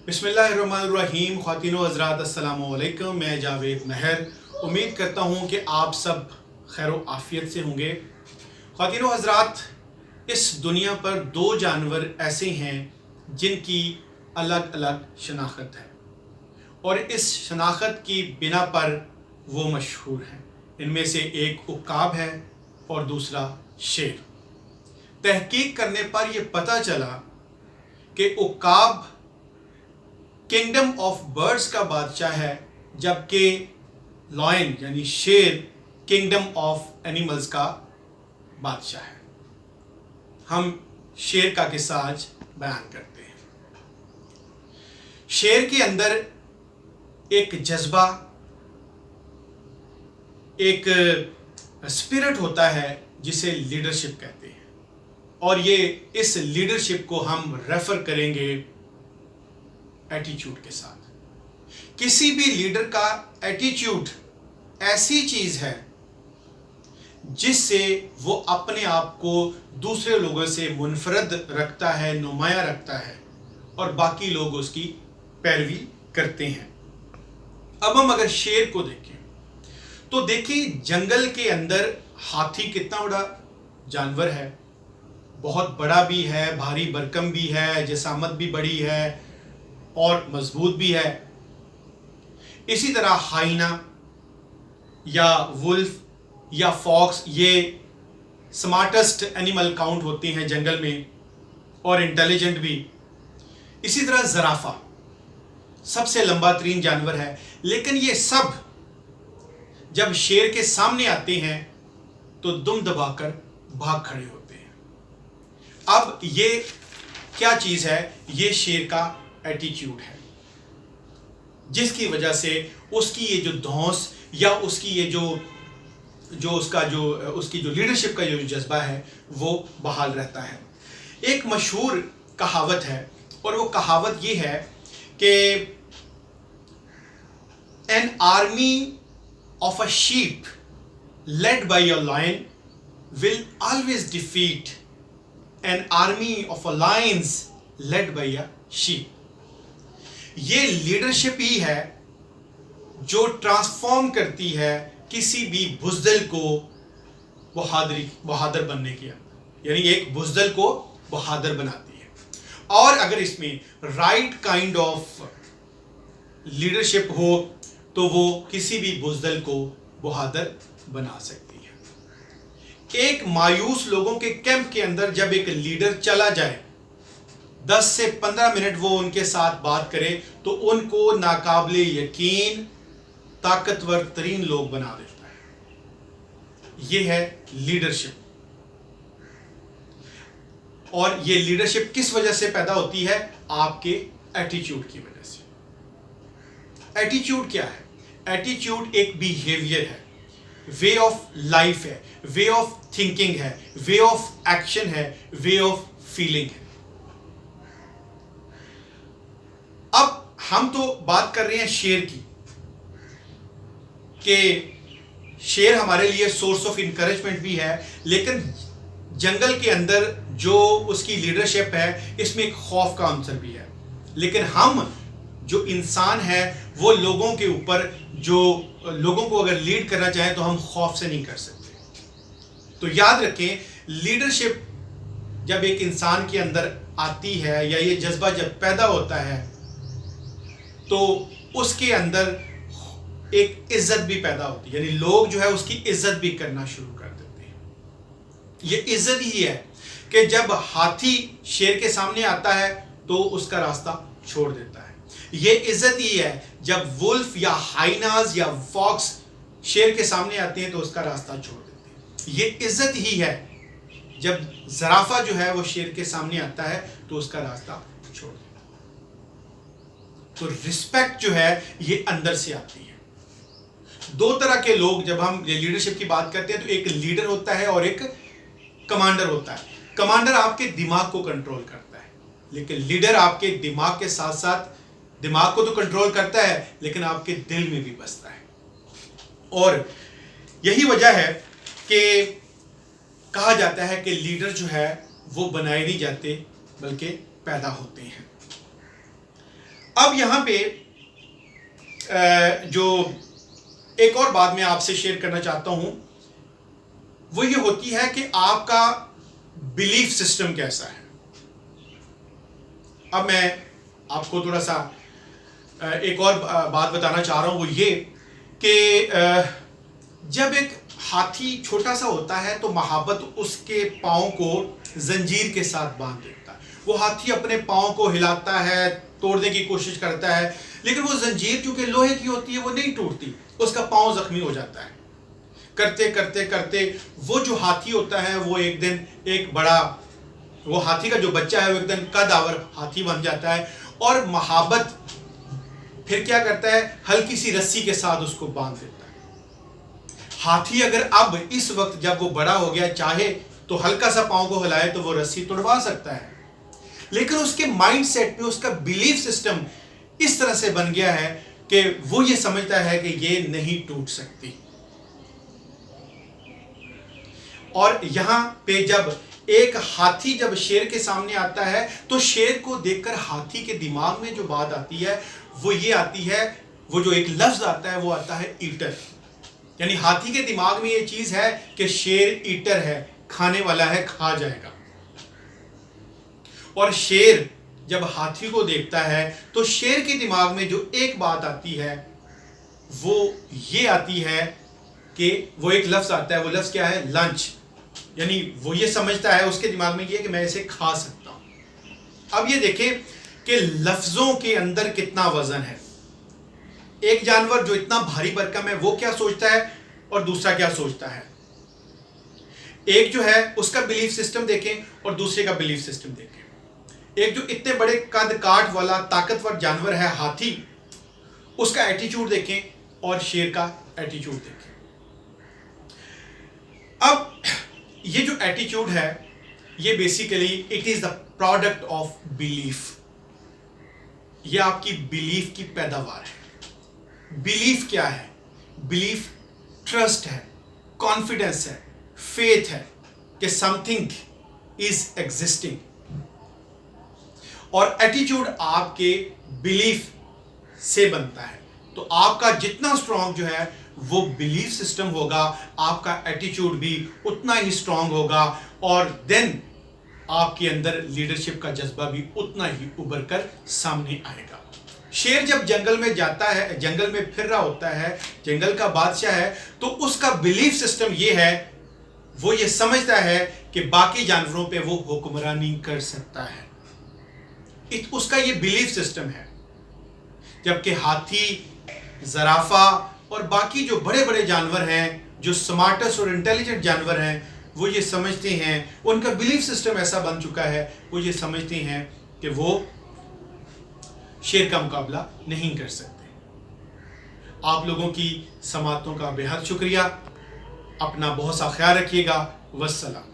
बिस्मिल्लाहिर्रहमानिर्रहीम। ख़वातीनो हज़रात अस्सलामु अलैकुम। मैं जावेद महर उम्मीद करता हूँ कि आप सब खैर आफ़ियत से होंगे। ख़वातीनो हज़रात, इस दुनिया पर दो जानवर ऐसे हैं जिनकी अलग अलग शनाख्त है और इस शनाख्त की बिना पर वो मशहूर हैं। इनमें से एक उक्काब है और दूसरा शेर। तहकीक करने पर यह पता चला कि उक्काब किंगडम ऑफ बर्ड्स का बादशाह है, जबकि लॉयन यानी शेर किंगडम ऑफ एनिमल्स का बादशाह है। हम शेर का किस्सा आज बयान करते हैं। शेर के अंदर एक जज्बा, एक स्पिरिट होता है जिसे लीडरशिप कहते हैं, और ये इस लीडरशिप को हम रेफर करेंगे एटीट्यूड के साथ। किसी भी लीडर का एटीट्यूड ऐसी चीज है जिससे वो अपने आप को दूसरे लोगों से मुनफरद रखता है, नुमाया रखता है, और बाकी लोग उसकी पैरवी करते हैं। अब हम अगर शेर को देखें तो देखिए, जंगल के अंदर हाथी कितना बड़ा जानवर है, बहुत बड़ा भी है, भारी भरकम भी है, जिसामत भी बड़ी है और मजबूत भी है। इसी तरह हाइना या वुल्फ या फॉक्स ये स्मार्टेस्ट एनिमल काउंट होते हैं जंगल में और इंटेलिजेंट भी। इसी तरह ज़राफ़ा सबसे लंबा तरीन जानवर है, लेकिन ये सब जब शेर के सामने आते हैं तो दुम दबाकर भाग खड़े होते हैं। अब ये क्या चीज़ है? ये शेर का एटीट्यूड है, जिसकी वजह से उसकी ये जो धौंस या उसकी ये उसकी जो लीडरशिप का जो जज्बा है वो बहाल रहता है। एक मशहूर कहावत है, और वो कहावत ये है कि an army of a sheep led by a lion will always defeat an army of a lions led by a sheep. ये लीडरशिप ही है जो ट्रांसफॉर्म करती है किसी भी बुज़दिल को बहादुर बनने की, यानी एक बुज़दिल को बहादुर बनाती है। और अगर इसमें राइट काइंड ऑफ लीडरशिप हो तो वो किसी भी बुज़दिल को बहादुर बना सकती है। एक मायूस लोगों के कैंप के अंदर जब एक लीडर चला जाए, 10 से 15 मिनट वो उनके साथ बात करे तो उनको नाकाबिले यकीन ताकतवर तरीन लोग बना देता है। ये है लीडरशिप। और ये लीडरशिप किस वजह से पैदा होती है? आपके एटीट्यूड की वजह से। एटीट्यूड क्या है? एटीट्यूड एक बिहेवियर है, वे ऑफ लाइफ है, वे ऑफ थिंकिंग है, वे ऑफ एक्शन है, वे ऑफ फीलिंग है। अब हम तो बात कर रहे हैं शेर की, कि शेर हमारे लिए सोर्स ऑफ इंकरेजमेंट भी है, लेकिन जंगल के अंदर जो उसकी लीडरशिप है इसमें एक खौफ का आंसर भी है। लेकिन हम जो इंसान है वो लोगों के ऊपर, जो लोगों को अगर लीड करना चाहे तो हम खौफ से नहीं कर सकते। तो याद रखें, लीडरशिप जब एक इंसान के अंदर आती है या ये जज्बा जब पैदा होता है तो उसके अंदर एक इज्जत भी पैदा होती है, यानी लोग जो है उसकी इज्जत भी करना शुरू कर देते हैं। ये इज्जत ही है कि जब हाथी शेर के सामने आता है तो उसका रास्ता छोड़ देता है। ये इज्जत ही है जब वुल्फ या हाइनाज या फॉक्स शेर के सामने आते हैं तो उसका रास्ता छोड़ देते हैं। ये इज्जत ही है जब ज़राफ़ा जो है वो शेर के सामने आता है तो उसका रास्ता छोड़ देता है। तो रिस्पेक्ट जो है ये अंदर से आती है। दो तरह के लोग, जब हम लीडरशिप की बात करते हैं तो एक लीडर होता है और एक कमांडर होता है। कमांडर आपके दिमाग को कंट्रोल करता है, लेकिन लीडर आपके दिमाग के साथ साथ दिमाग को तो कंट्रोल करता है लेकिन आपके दिल में भी बसता है। और यही वजह है कि कहा जाता है कि लीडर जो है वो बनाए नहीं जाते बल्कि पैदा होते हैं। اب یہاں پہ جو ایک اور بات میں آپ سے شیئر کرنا چاہتا ہوں وہ یہ ہوتی ہے کہ آپ کا بلیف سسٹم کیسا ہے. اب میں آپ کو تھوڑا سا ایک اور بات بتانا چاہ رہا ہوں، وہ یہ کہ جب ایک ہاتھی چھوٹا سا ہوتا ہے تو محبت اس کے پاؤں کو زنجیر کے ساتھ باندھ دیتا ہے. وہ ہاتھی اپنے پاؤں کو ہلاتا ہے، توڑنے کی کوشش کرتا ہے، لیکن وہ زنجیر چونکہ لوہے کی ہوتی ہے وہ نہیں ٹوٹتی، اس کا پاؤں زخمی ہو جاتا ہے. کرتے کرتے کرتے وہ جو ہاتھی ہوتا ہے وہ ایک دن ایک بڑا، وہ ہاتھی کا جو بچہ ہے وہ ایک دن قد آور ہاتھی بن جاتا ہے. اور محبت پھر کیا کرتا ہے، ہلکی سی رسی کے ساتھ اس کو باندھ دیتا ہے. ہاتھی اگر اب اس وقت جب وہ بڑا ہو گیا چاہے تو ہلکا سا پاؤں کو ہلائے تو وہ رسی توڑوا سکتا ہے، لیکن اس کے مائنڈ سیٹ میں اس کا بلیف سسٹم اس طرح سے بن گیا ہے کہ وہ یہ سمجھتا ہے کہ یہ نہیں ٹوٹ سکتی. اور یہاں پہ جب ایک ہاتھی جب شیر کے سامنے آتا ہے تو شیر کو دیکھ کر ہاتھی کے دماغ میں جو بات آتی ہے وہ یہ آتی ہے، وہ جو ایک لفظ آتا ہے وہ آتا ہے ایٹر. یعنی ہاتھی کے دماغ میں یہ چیز ہے کہ شیر ایٹر ہے، کھانے والا ہے، کھا جائے گا. اور شیر جب ہاتھی کو دیکھتا ہے تو شیر کے دماغ میں جو ایک بات آتی ہے وہ یہ آتی ہے کہ وہ ایک لفظ آتا ہے، وہ لفظ کیا ہے، لنچ. یعنی وہ یہ سمجھتا ہے، اس کے دماغ میں یہ کہ میں اسے کھا سکتا ہوں. اب یہ دیکھیں کہ لفظوں کے اندر کتنا وزن ہے. ایک جانور جو اتنا بھاری بھرکم ہے وہ کیا سوچتا ہے اور دوسرا کیا سوچتا ہے. ایک جو ہے اس کا بلیف سسٹم دیکھیں اور دوسرے کا بلیف سسٹم دیکھیں. ایک جو اتنے بڑے قد کاٹ والا طاقتور جانور ہے ہاتھی، اس کا ایٹیچیوڈ دیکھیں اور شیر کا ایٹیچیوڈ دیکھیں. اب یہ جو ایٹیچیوڈ ہے یہ basically it is the product of belief. یہ آپ کی بلیف کی پیداوار ہے. بلیف کیا ہے؟ بلیف ٹرسٹ ہے، کانفیڈنس ہے، فیتھ ہے کہ سم تھنگ از ایگزسٹنگ. اور ایٹیچیوڈ آپ کے بلیف سے بنتا ہے. تو آپ کا جتنا اسٹرانگ جو ہے وہ بلیف سسٹم ہوگا، آپ کا ایٹیچیوڈ بھی اتنا ہی اسٹرانگ ہوگا، اور دین آپ کے اندر لیڈرشپ کا جذبہ بھی اتنا ہی ابھر کر سامنے آئے گا. شیر جب جنگل میں جاتا ہے، جنگل میں پھر رہا ہوتا ہے، جنگل کا بادشاہ ہے، تو اس کا بلیف سسٹم یہ ہے، وہ یہ سمجھتا ہے کہ باقی جانوروں پہ وہ حکمرانی کر سکتا ہے. اس کا یہ بلیف سسٹم ہے. جبکہ ہاتھی، زرافہ اور باقی جو بڑے بڑے جانور ہیں، جو سمارٹس اور انٹیلیجنٹ جانور ہیں، وہ یہ سمجھتے ہیں، ان کا بلیف سسٹم ایسا بن چکا ہے، وہ یہ سمجھتے ہیں کہ وہ شیر کا مقابلہ نہیں کر سکتے. آپ لوگوں کی سماعتوں کا بے حد شکریہ. اپنا بہت سا خیال رکھیے گا. والسلام.